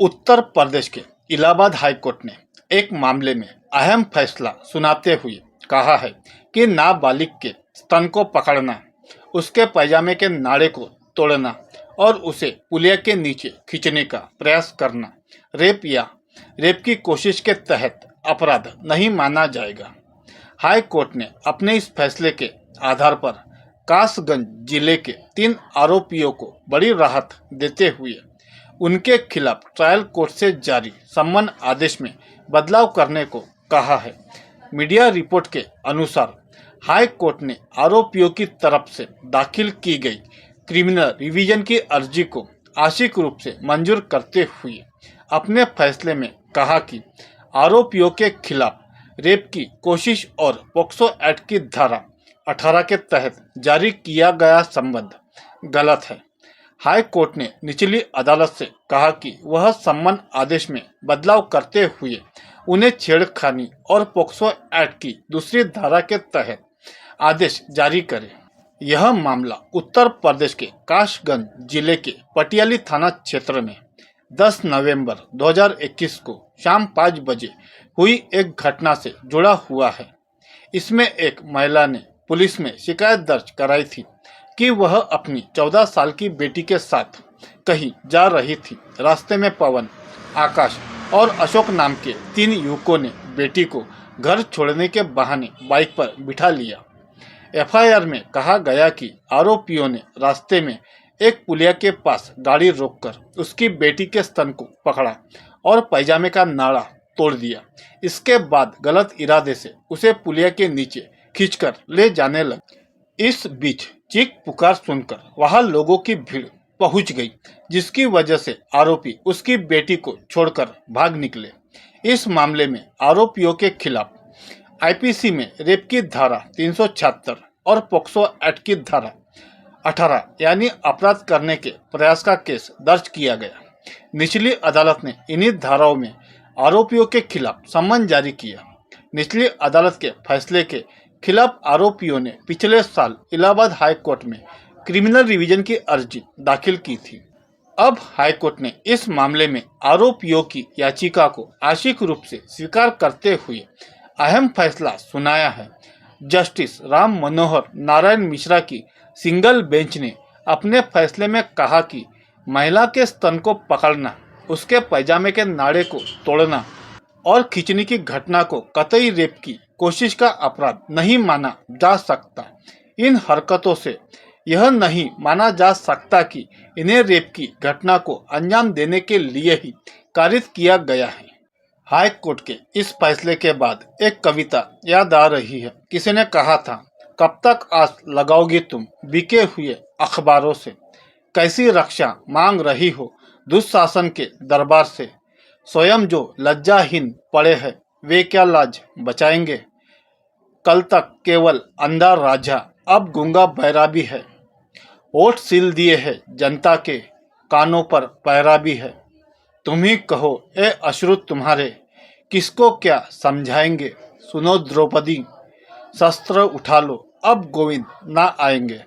उत्तर प्रदेश के Allahabad high court ने एक मामले में अहम फैसला सुनाते हुए कहा है कि नाबालिग के स्तन को पकड़ना, उसके पैजामे के नाड़े को तोड़ना और उसे पुलिया के नीचे खींचने का प्रयास करना रेप की कोशिश के तहत अपराध नहीं माना जाएगा। हाई कोर्ट ने अपने इस फैसले के आधार पर कासगंज जिले के 3 आरोपियों को बड़ी राहत देते हुए उनके खिलाफ ट्रायल कोर्ट से जारी सम्मन आदेश में बदलाव करने को कहा है। मीडिया रिपोर्ट के अनुसार हाई कोर्ट ने आरोपियों की तरफ से दाखिल की गई क्रिमिनल रिवीजन की अर्जी को आंशिक रूप से मंजूर करते हुए अपने फैसले में कहा कि आरोपियों के खिलाफ रेप की कोशिश और पोक्सो एक्ट की धारा 18 के तहत जारी किया गया सम्मन गलत है। हाई कोर्ट ने निचली अदालत से कहा कि वह सम्मन आदेश में बदलाव करते हुए उन्हें छेड़खानी और पोक्सो एक्ट की दूसरी धारा के तहत आदेश जारी करे। यह मामला उत्तर प्रदेश के कासगंज जिले के पटियाली थाना क्षेत्र में 10 नवंबर 2021 को शाम 5 बजे हुई एक घटना से जुड़ा हुआ है। इसमें एक महिला ने पुलिस में शिकायत दर्ज कराई थी कि वह अपनी 14 साल की बेटी के साथ कहीं जा रही थी। रास्ते में पवन, आकाश और अशोक नाम के 3 युवकों ने बेटी को घर छोड़ने के बहाने बाइक पर बिठा लिया। एफआईआर में कहा गया कि आरोपियों ने रास्ते में एक पुलिया के पास गाड़ी रोककर उसकी बेटी के स्तन को पकड़ा और पैजामे का नाड़ा तोड़ दिया। इसके बाद गलत इरादे से उसे पुलिया के नीचे खींचकर ले जाने लगे। इस बीच चीख पुकार सुनकर वहां लोगों की भीड़ पहुंच गई, जिसकी वजह से आरोपी उसकी बेटी को छोड़कर भाग निकले। इस मामले में आरोपियों के खिलाफ आईपीसी में रेप की धारा 376 और पोक्सो एक्ट की धारा 18 यानी अपराध करने के प्रयास का केस दर्ज किया गया। निचली अदालत ने इन्हीं धाराओं में आरोपियों के खिलाफ सम्मन जारी किया। निचली अदालत के फैसले के खिलाफ आरोपियों ने पिछले साल इलाहाबाद हाई कोर्ट में क्रिमिनल रिवीजन की अर्जी दाखिल की थी। अब हाई कोर्ट ने इस मामले में आरोपियों की याचिका को आंशिक रूप से स्वीकार करते हुए अहम फैसला सुनाया है। जस्टिस राम मनोहर नारायण मिश्रा की सिंगल बेंच ने अपने फैसले में कहा कि महिला के स्तन को पकड़ना, उसके पैजामे के नाड़े को तोड़ना और खींचने की घटना को कतई रेप की कोशिश का अपराध नहीं माना जा सकता। इन हरकतों से यह नहीं माना जा सकता कि इन्हें रेप की घटना को अंजाम देने के लिए ही कारित किया गया है। हाई कोर्ट के इस फैसले के बाद एक कविता याद आ रही है। किसी ने कहा था, कब तक आस लगाओगी तुम बिके हुए अखबारों से, कैसी रक्षा मांग रही हो दुशासन के दरबार से, स्वयं जो लज्जाहीन पड़े हैं वे क्या लाज बचाएंगे, कल तक केवल अंधा राजा अब गूंगा बहरा भी है, होठ सील दिए है जनता के कानों पर पहरा भी है, तुम ही कहो ए अश्रु तुम्हारे किसको क्या समझाएंगे, सुनो द्रौपदी शस्त्र उठा लो अब गोविंद ना आएंगे।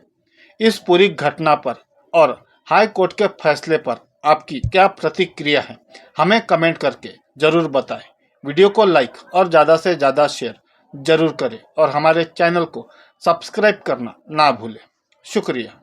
इस पूरी घटना पर और हाई कोर्ट के फैसले पर आपकी क्या प्रतिक्रिया है, हमें कमेंट करके जरूर बताएं। वीडियो को लाइक और ज़्यादा से ज़्यादा शेयर जरूर करें और हमारे चैनल को सब्सक्राइब करना ना भूलें। शुक्रिया।